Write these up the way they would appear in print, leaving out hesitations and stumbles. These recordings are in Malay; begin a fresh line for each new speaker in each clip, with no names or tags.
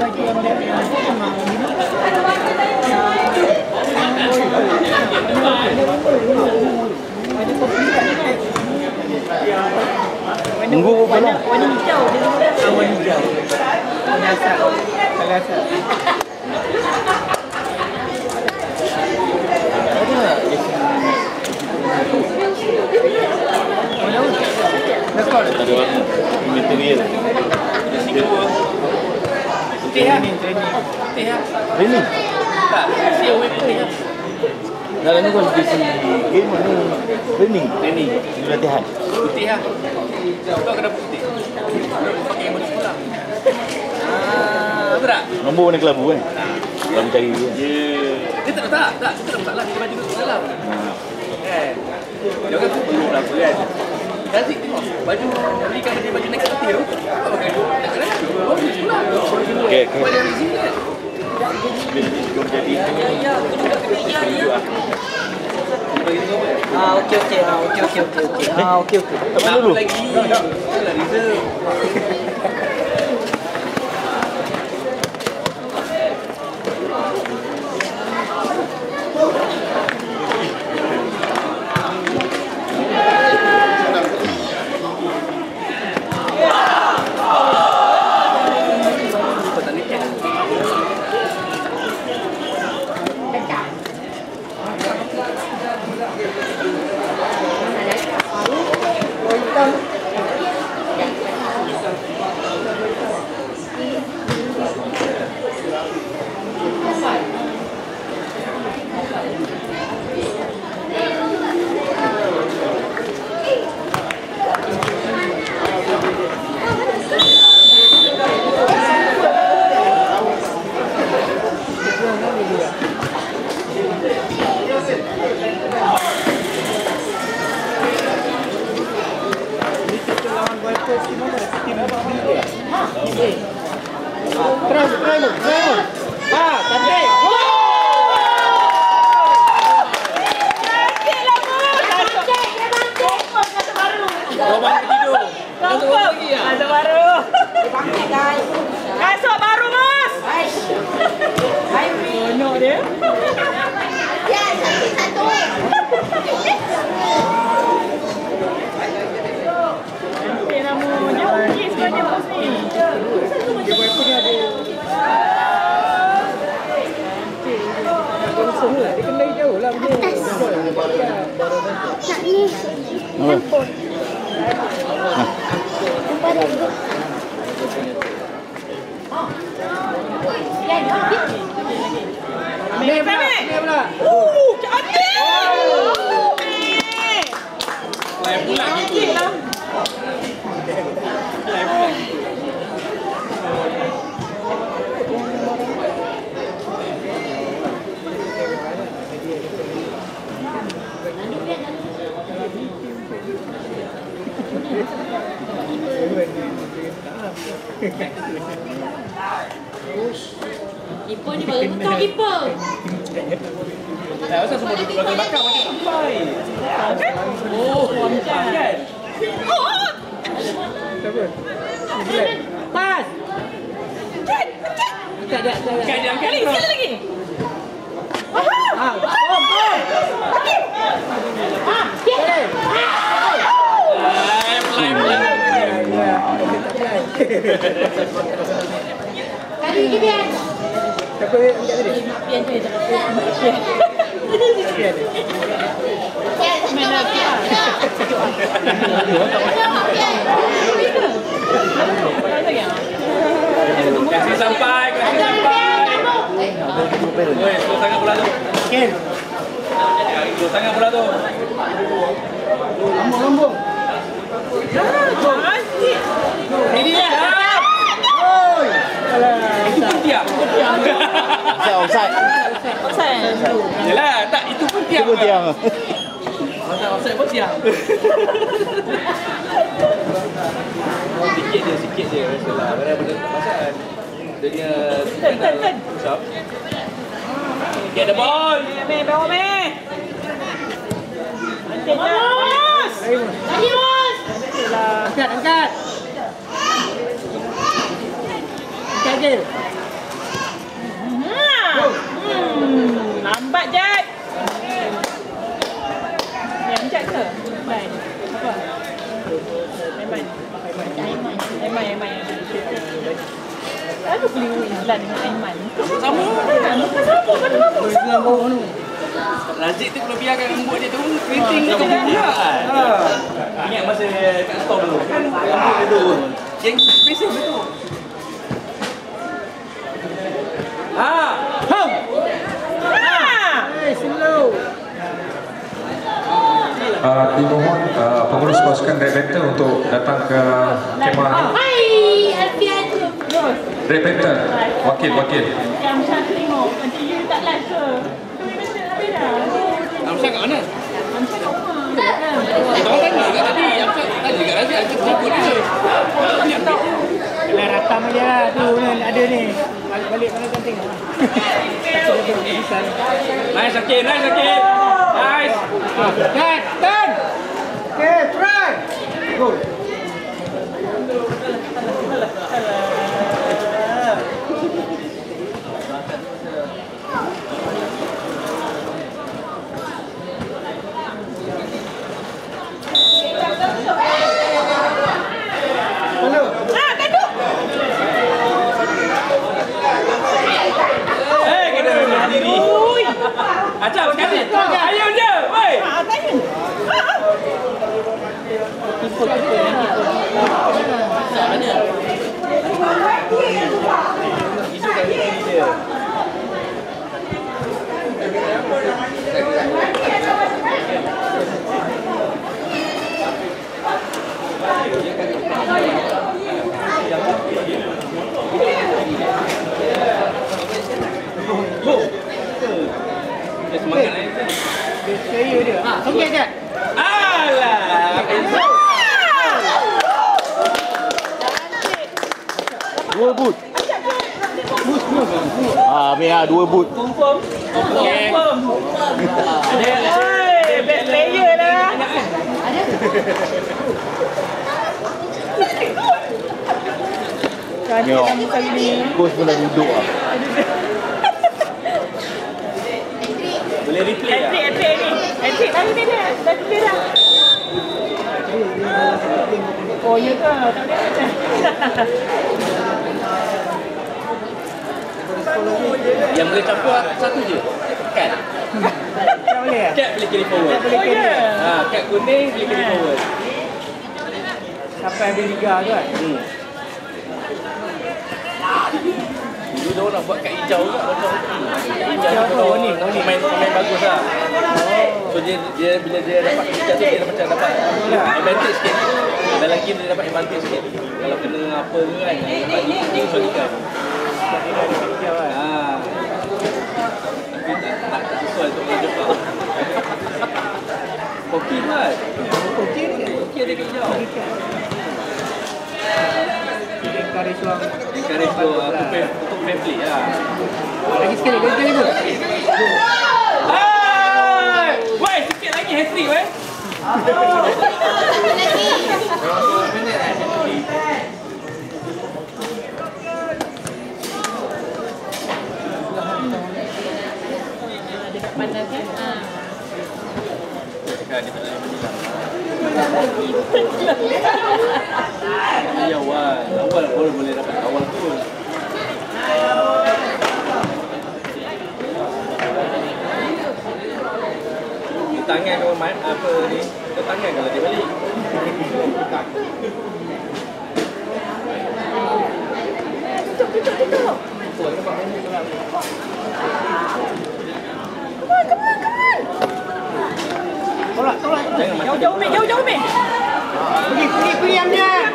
baju yang sama ini. Ada kopi kan? Warna hijau dia. Warna hijau. Warna asap. Kalau asap.
Ada warna material.
Putih lah. Putih lah.
Training?
Tak, siap web putih lah.
Dalam ni kau di sini game mana? Training?
Training.
Latihan?
Putih lah. Kau kena putih. Pakai yang baju sekolah. Apa tak?
Nombor warna kelabu kan? Kelabu cari dia.
Dia tak. Dia tak masalah. Dia baju tu dalam. Kan? Dia kan perlu lah apa kan? Nanti tengok baju belikan dia baju naik putih tu. Apa pakai tu? Tak kena. Baju sekolah.
Okey.
Buat yang di sini kan?
Jom jadi.
Okey.
Apa dulu?
Lagi. Itulah reserve.
Kiper ni baru kau kiper.
Tak usah semua duduk belakang macam sampai. Oh, macam kan? Siapa? Pas. Pencet. Sekali lagi.
Kali ni biar.
Siapa yang angkat tadi?
Biar tu. Mana biar?
Kasih sampai. Woi, slow sangat bola tu. Ken. Slow sangat bola tu. Lambung. Ini dia. Oi. Itu pun tiap.
Offside.
Yalah, tak itu pun tiap.
Itu pun tiap.
Offside pun tiap. Sikit je rasalah. Benda tak pasal. Dia ten. Get the ball. Bawa me. Bos.
Lagi bos.
Angkat. Angkat je.
Lambat Jad. Yang Jad ke? Baik. Apa? Aiman. Lalu beli Izlan dengan Aiman.
Sama.
Bukan sama.
Razik tu kalau biarkan rambut dia tu keriting tu dia. Ingat masa kat store dulu kan rambut dia tu. Yang special betul.
Slow.
Dimohon pengurus pasukan Red Panther untuk datang ke kemah ini.
Hai, Alfian.
Red Panther, wakil.
Yang Syah tengok, nanti you tak live ke?
Amsyar kat mana?
Amsyar kat rumah.
Orang tanya kat tadi, Amsyar tanya kat Razik, Amsyar terikut dia.
Kalau ratam je lah tu ada ni. Balik mana kan tengok.
Nice Akil. Nice.
Cut, turn. Okay, try. Go.
Acap sekali. Ayo je. Woi. Semangat ni.
Saya dia. Okey je.
Alah.
Dua boot. Biar 2 boot.
Confirm. Ada best player lah. Cantik kamu kali ni.
Coach pun dah duduk lah.
Boleh replay tak?
Hattrick ni. Hattrick lagi ni dia. Dah clear dah. Oh ya ke? Tak boleh.
Yang boleh campur satu je. Kad.
Tak boleh.
Kad boleh carry forward.
Oh ya.
Kad kuning boleh carry forward.
Sampai habis liga tu kan.
Dulu dia orang nak buat kad hijau juga macam hijau
tu, ni.
Pemain bagus lah. So dia bila dia dapat hijau tu dia macam dapat advantage sikit. Dalam game dia dapat advantage sikit. Kalau kena apa ke kan dapat dia sualikan. Tapi tak sesuai untuk orang Jepang. Koki kan? Koki ada kat hijau.
Encourage orang.
Encourage tu untuk fair play lah.
Lagi sekali, lagi sekali pun.
Woi, sikit lagi hat-trick weh.
Dekat pandang kan?
Dia tak boleh menyilang. Ya awal baru boleh dapat awal tu. Tangan kalau main apa ni? Tangan kalau dia balik.
Tutup. Tolak. Jauh-jauh Min.
Pergi Amjad.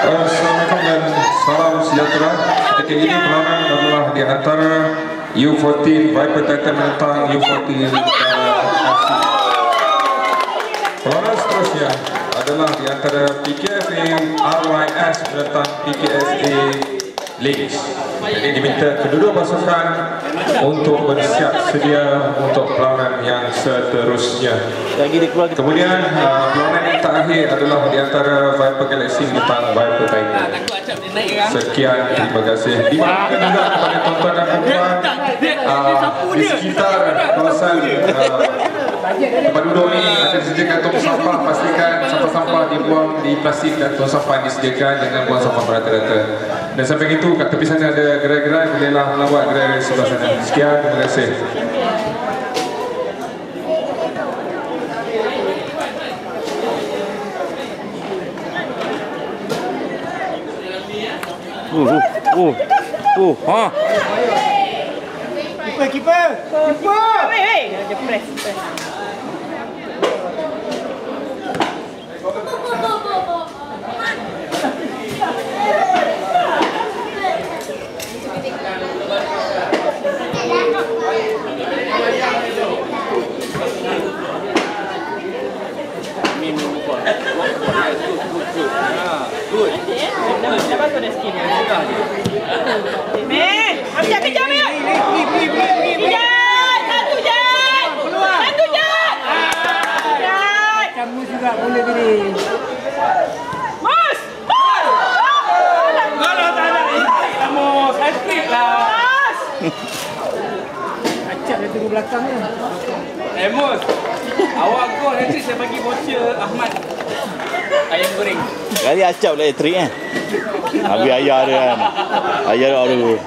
Assalamualaikum dan salam sejahtera. Ketika ini perlawanan adalah di antara U14 Viper Titan menentang U14 Asia. Perlawanan seterusnya adalah di antara PKFA RYS menentang PKSA links. Jadi diminta kedua-dua pasukan untuk bersiap sedia untuk perlawanan yang seterusnya. Kemudian perlawanan yang terakhir adalah di antara Viper Galaxy menentang Viper Titan. Sekian, terima kasih. Dimaafkan juga kepada tuan-tuan dan puan di sekitar kawasan tempat duduk ni ada disediakan tong sampah. Pastikan sampah-sampah dibuang di plastik dan tong sampah disediakan, jangan buang sampah merata-rata. Dan sampai itu kat tepi sana ada gerai-gerai, bolehlah melawat gerai di sebelah sana. Sekian, terima kasih.
Keeper.
Hei, dia press. Kejap. Satu jat.
Kamu juga boleh beri.
Mas.
Kalau tak ada kamu sakit lah.
Acap dia tunggu belakang ni.
Amos, awak gol nanti saya bagi voucher Ahmad ayam goreng.
Kali acap lah trik kan. Habis ayah dia kan. Ayah dia baru.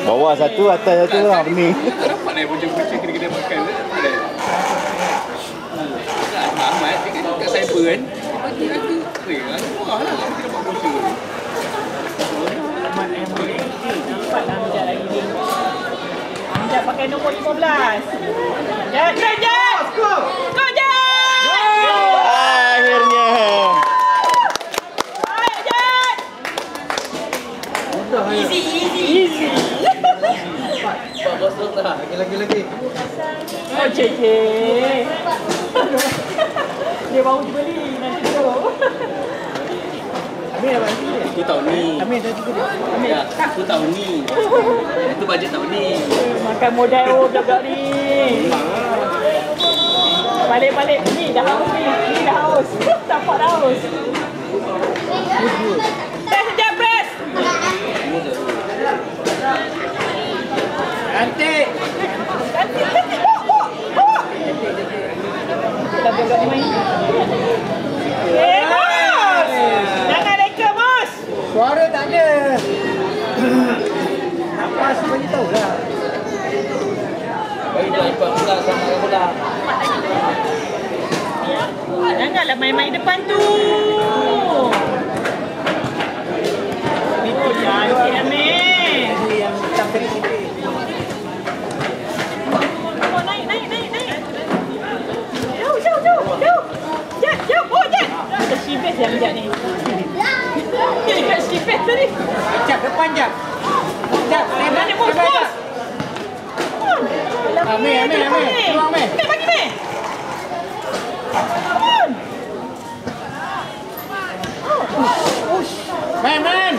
Bawah satu, atas satu lah pening.
Kenapa nak voucher kena makan? Ahmad kat cyber kan. Bagi aku kering lah. Wah lah kita dapat voucher.
Amjad pakai nombor 15. Jat. Go Jat.
Akhirnya.
Easy.
Lagi.
Oh, cek. Dia baru beli nanti tu.
Ambil apa nanti?
Itu tahun ni.
Ambil nanti tu.
Ya, itu tahun ni. Itu bajet tahun ni.
Makan modal budak-budak ni. Balik. Ni dah haus ni. Tapak dah haus. Sekejap, press.
Cantik.
Bawa. Kita budak ni main. Bos. Jangan reka, bos.
Suara tak ada. Apa semuanya tahu lah.
Bagi dia lipat pula sama bola.
Janganlah main-main depan tu. Itu cantik Amir.
Yang sampai sini.
Oh, naik. Jauh. Jat. Oh, Jat. Ada shibes yang Jat ni. Dia dekat shibes tadi.
Acap depan jap. Jap.
Mana bos?
Amir. Keluar Amir.
Bagi Amir.
Man.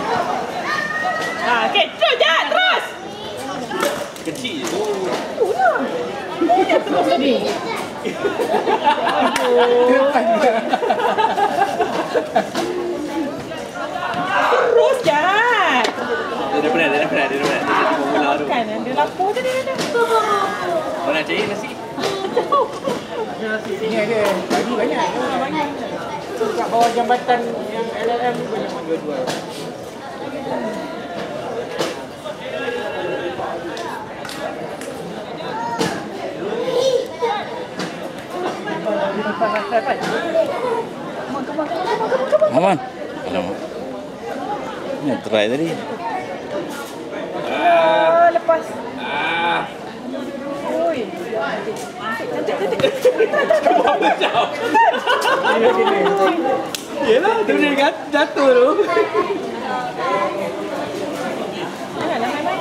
Okey, terus.
Kecil je tu.
Dia terus tadi. Terus Jat.
Dia dah penat. Dia jadi bola tu.
Kan dia lapor tadi ada.
Kau nak cari nasi?
Sini ada. Bagi banyak. Kat bawah jambatan yang LLM tu banyak jual-jual.
Aman. Alamak. Ni try tadi.
Lepas. Oi.
Yelah, tu dia jatuh tu.
Janganlah main-main.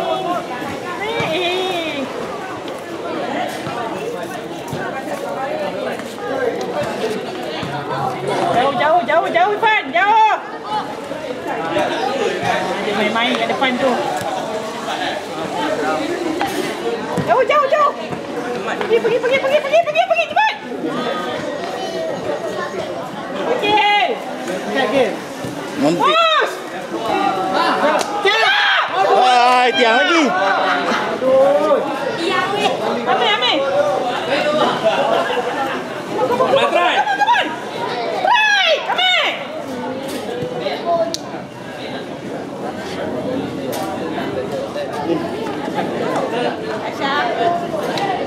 Jauh Irfan, jauh. main-main kat depan tu. Jauh. Pergi cepat. Okey.
Nanti.
Bos.
Tiang lagi.
Ambil.
Try.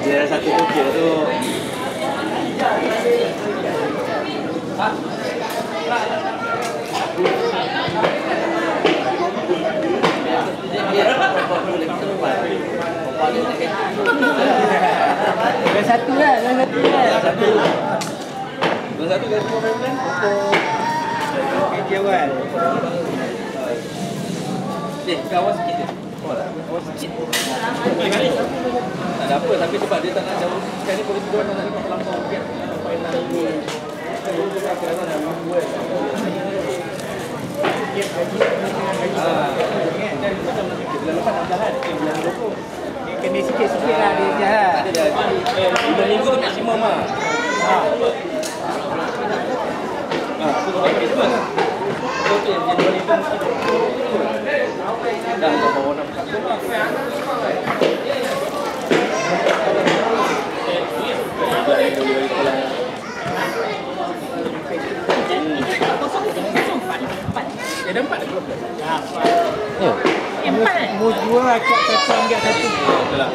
Dia satu kecil tu.
Satu kan?
Satu garis bawah plan.
Kerja awal.
Kawan sikit je. Kawan sikit. Tak ada apa, tapi sebab dia tak nak jauh. Sekarang ni polisi dia nak tengok lampau kan. Mainan dulu. Kadang-kadang dah minggu kan. Macam nak sikit. Bulan lepas 16 kan. Bulan 20.
Kena sikit-sikit lah dia jahat.
Tak ada dah. Bulan minggu tu maksimum lah. Itu tu bagi Christmas. Itu yang Januari tu mesti. Dah tak bawa nak buka sekolah. Ada 4 ada berapa?
Empat.
Mus 2 acak satu ambil satu.
Betul lah.
4.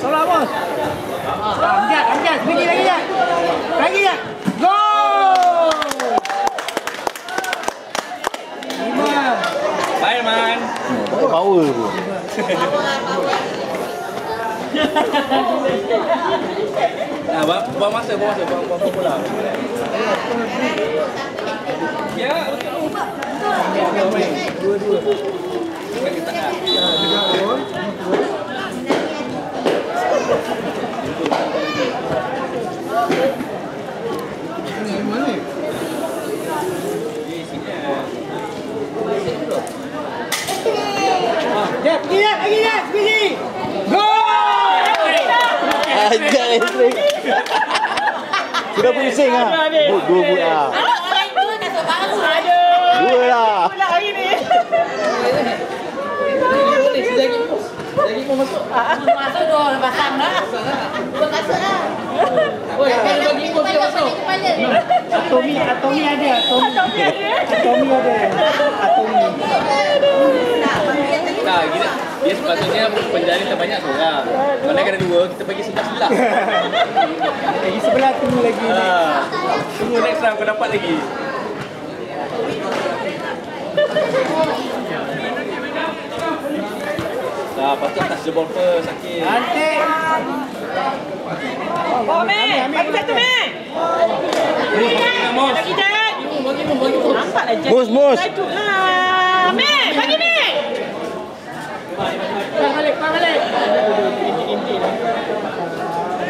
Tolak bos. Amjad. Lagi ya. Gol. 5.
Bye man.
Power pun.
Buang masa buang bola. Ya,
Dua.
kita tak.
Pergi. Gol!
Ajak elektrik. Sudah pusing ah. Dua but lah. Dua lah.
Hari ni.
Lagi mau masuk.
Masuk dong, pasang dah. Masuk lah.
Oi, bagi ikut dia masuk.
Atomi ada.
Nah, gini. Dia sepatutnya penjara terbanyak tu lah. Mana kena 2, kita bagi sebelah.
Lagi sebelah tunggu lagi.
Tunggu next round kau dapat lagi. Dah, patut touch the ball first, sakit.
Cantik.
Bawa Mek. Bagi satu Mek. Bagi Jan. Nampak lah Jan.
Mus.
Tajuk lah. Mek. Bagi Mek. Balik.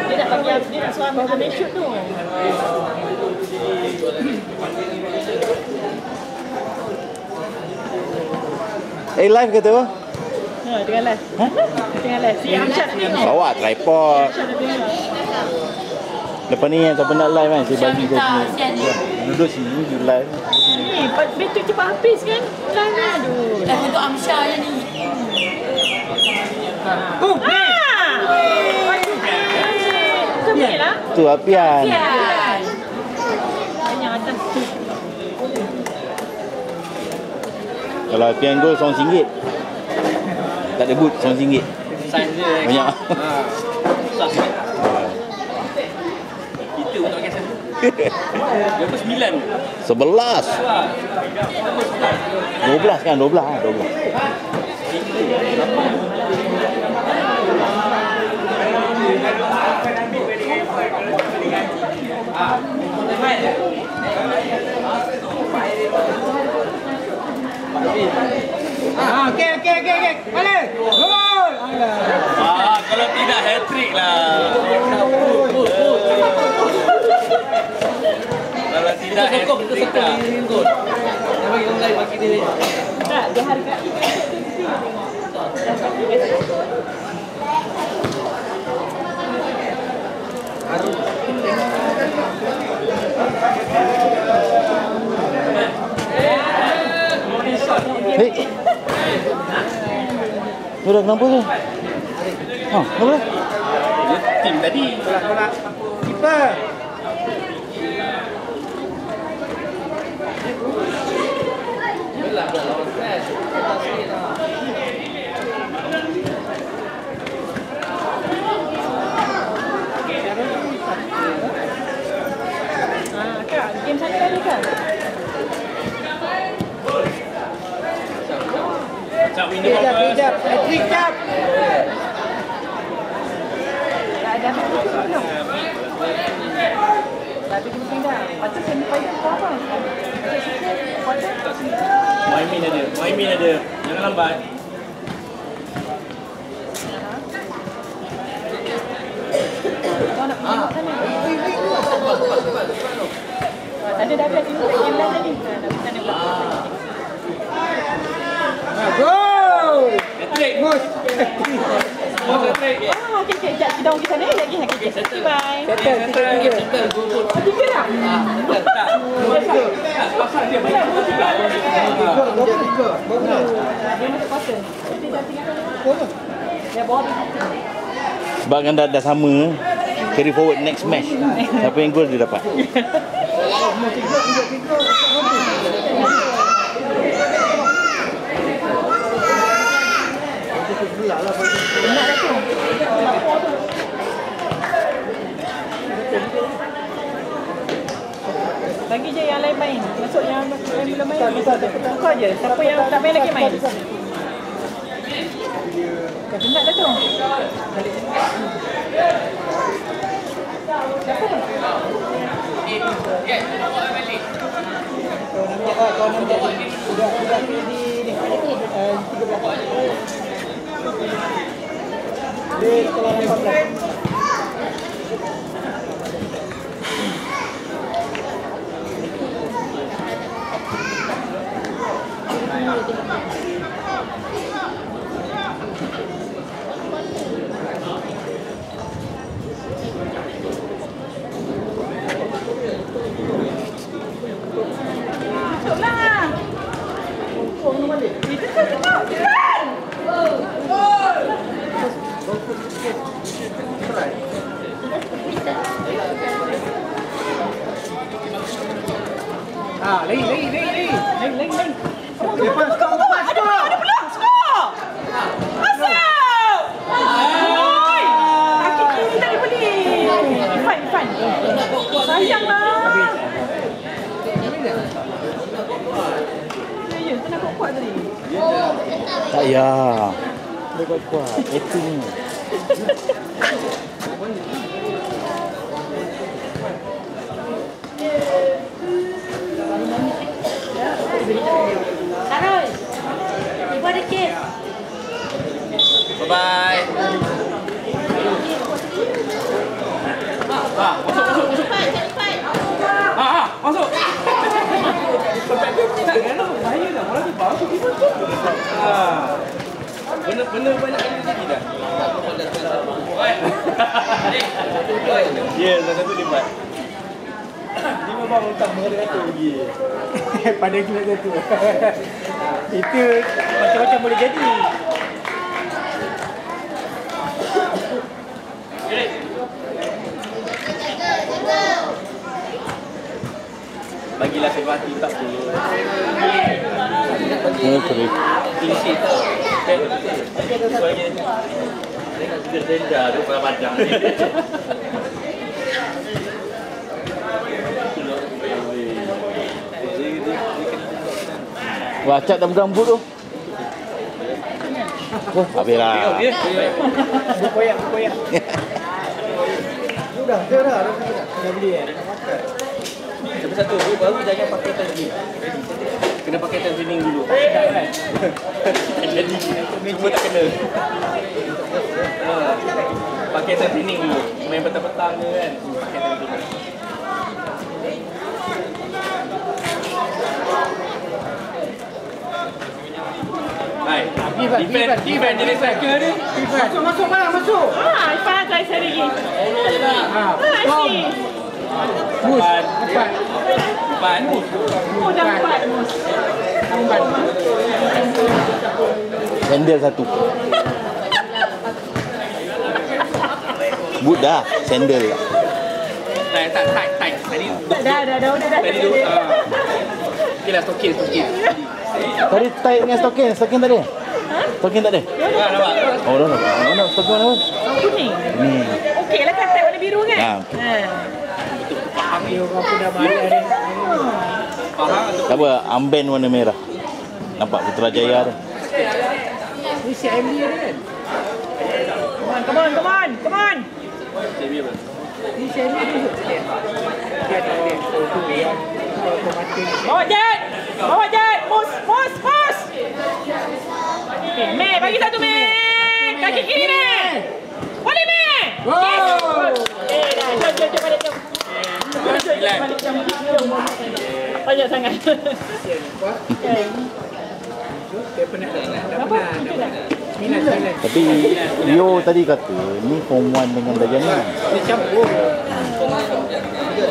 Dia nak bagi dia nak suruh ambil shoot tu.
Live ke tu?
Tengah live. Tengah live. Si Amsyad tengok.
Bawa tripod.
Amsyad tengok.
Lepas ni siapa nak live kan? Saya bagi kau duduk sini you live.
Ni bateri cepat habis kan? Live ni aduh.
Dah untuk Amsyah je ni.
Kami lah.
Tu apian.
Banyak atas tu.
Kalau apian gol RM1. Tak ada boot RM1.
Sign dia.
Banyak.
Susah sikit. Kita untuk pakai sign. Dia pun 9.
11. 12 kan? 12 lah. 12.
Okey. Balik. Gol.
Kalau tidak hat-trick lah. Kalau tidak hat-trick dah. Gol. Dia bagi orang lain bagi dia.
Tak, dia harga.
Hei. Udah kenapa tu? Kenapa?
Dia tim tadi.
Bola. Kiper.
Belah lawan Flash.
Kak, game satu kali kan?
Cak winner apa?
Kejap. Hat-trick jap.
Tak ada apa-apa belum. Tapi kena pindah. Patut semi final apa?
Maimin ada. Jangan lambat.
Kau nak pergi sana. Tadi dah habis game lain tadi. Dah bukan nak buat.
Gol.
Hat-trick.
Mus.
Hat-trick.
Oh, okey. Sekejap kita orang pergi sana lagi. Okay, bye.
Settle. Gol.
Tiga dah.
Tak. Pasal dia banyak.
Dia masuk pasal. Dia dah tinggal. Dia bawa dia.
Sebab kan dah sama, carry forward next match. Siapa yang gol dia dapat.
Bagi je yang lain main. Masuk yang belum main. Tukar je. Siapa yang tak main lagi main. Penat dah tu. Siapa tu?
Kau nampak sudah di ni 13. Dia sekolah 14.
Masuklah. Itu kan cepat. Lagi.
Lepas kau
Ada peluang. Skor. Masuk. Oi. Kaki kiri tak dibeli. Fine. Sayanglah. Ya, kena kuat tadi.
Tak payah. Dia kuat. Acting.
Sarul. Ibu ada kes.
Bye-bye. Masuk.
Cepat.
Masuk. Tak kena bahaya dah. Bola tu bagus kita tu. Benda banyak kali lagi dah. Ya, satu lipat.
Dia memang letak moderator pergi. Pada kita tu. Itu macam-macam boleh jadi.
Bagilah sebati tak perlu.
Okey.
Isi tak. Soalnya dengan denda tu pada padang ni.
Wah, Cak dah pegang boot tu. Oh, habislah.
Koyak. Dah beli
Sampai satu baru jangan pakai tadi. Kena Kena pakai time training dulu. Jadi semua tak kena. Pakai time training dulu. Main petang-petang je kan. Pakai time training. Hai, defend jadi striker ni.
Masuk mana? Masuk.
Ifan try saya lagi. Asyik.
Depan.
Oh, dapat.
Sandal satu. Boot dah, sandal.
Tak. Tadi
Dah.
Tadi tu. Okey lah, stokin.
Tadi tight dengan stocking tadi. Stocking tak ada?
Nampak?
Oh, dah. Mana stocking mana?
Kuning.
Ni.
Okey lah kan, warna biru kan?
Ha.
Dia orang pun dah bayar ni.
Faham?
Apa? Amben warna merah. Nampak Putrajaya dah.
Ni si MD ni kan?
Come on.
Jadi apa?
Ni si MD tu. Dia tak boleh.
Bawa jet. Mus. Okay, Mei, bagi satu Mei. Kaki kiri Mei. Boleh Mei.
Wow.
Dah, jom balik jom. Banyak sangat.
Dia pernah. Minat.
Tapi Rio tadi kata ni form 1 dengan Dajana.
Dia campur.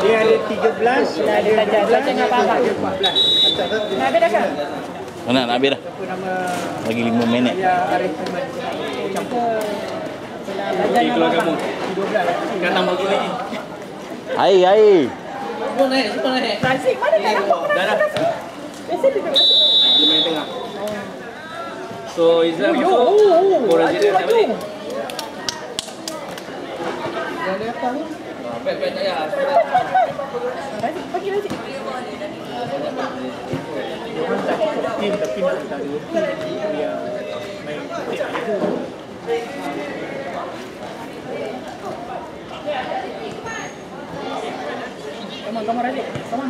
Dia ada 13, dia ada 12,
dengan Abang.
dia 14.
Nak habis dah ke?
Mana nak habis dah?
Apa nama?
Lagi 5 minit.
Dia arrangement campur.
Okey, keluar kamu.
12.
Kan tambah lagi.
Air.
Semua naik.
Razik, mana tak nampak pernah?
Dah.
Biasa dia tak
Dia main tengah. So, Izzah masuk. Korang jadi tak balik. Baik tak payah.
Razik, bagi Razik.
Orang tak tim tapi nak tak ada dia main tiap itu. Come on, Razik. Come on.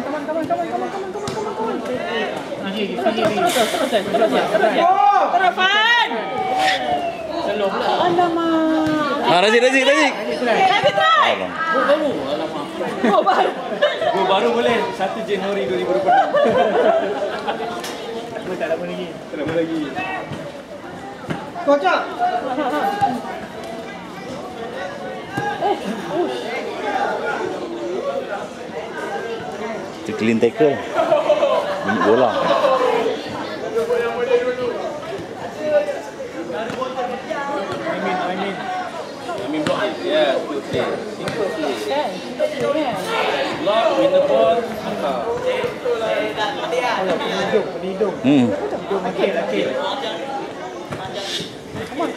Terus.
Terafan.
Selom lah.
Alamak.
Razik.
Razik try.
Alamak.
Oh, baru.
Gol baru boleh 1 Januari 2026.
Tak lama lagi.
Kocak.
Itu clean tackle. Bunyi bola.
Amin block. Yeah, good play. Simple play. Block, win the ball.
Penidung. Penidung makin. Come on.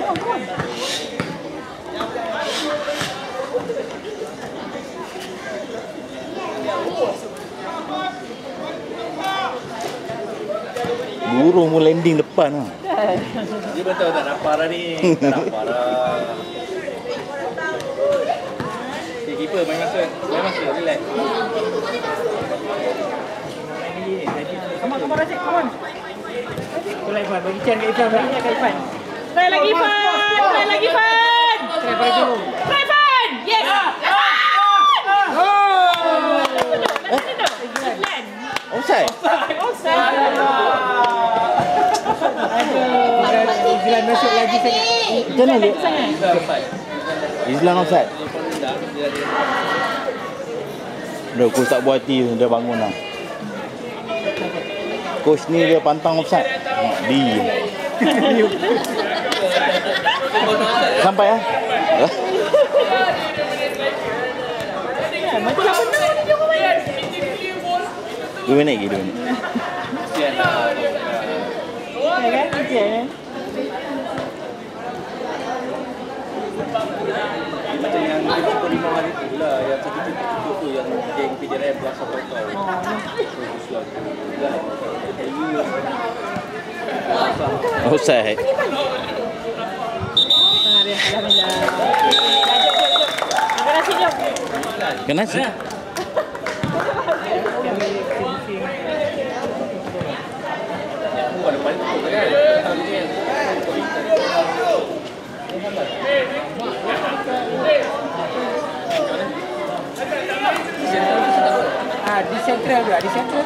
Burung mu landing depan lah.
Dia betul tak nampak dah ni. Tak nampak dah. Okay, keeper main masuk. Relax.
Come on, Razik, come on.
Kau lagi Ifan, bagi chance kat Ifan.
Try lagi, Fan. Try, Fan. Yes.
Offside.
Izlan masuk lagi sangat.
Macam mana dia? Izlan offside. Dah coach tak buat hati, dia bangun lah. Coach ni dia pantang offside. Diam. Sampai lah.
Macam tak benar ni dia main.
2 minit lagi, 2 minit.
Kesian lah.
Ya kan? Kesian.
Macam yang 25 hari tu lah. Yang tutup tu yang geng PJRM Plaza Protol.
Offside.
Alhamdulillah. Terima kasih, jom.
Kena sih.
sentral tu, di sentral.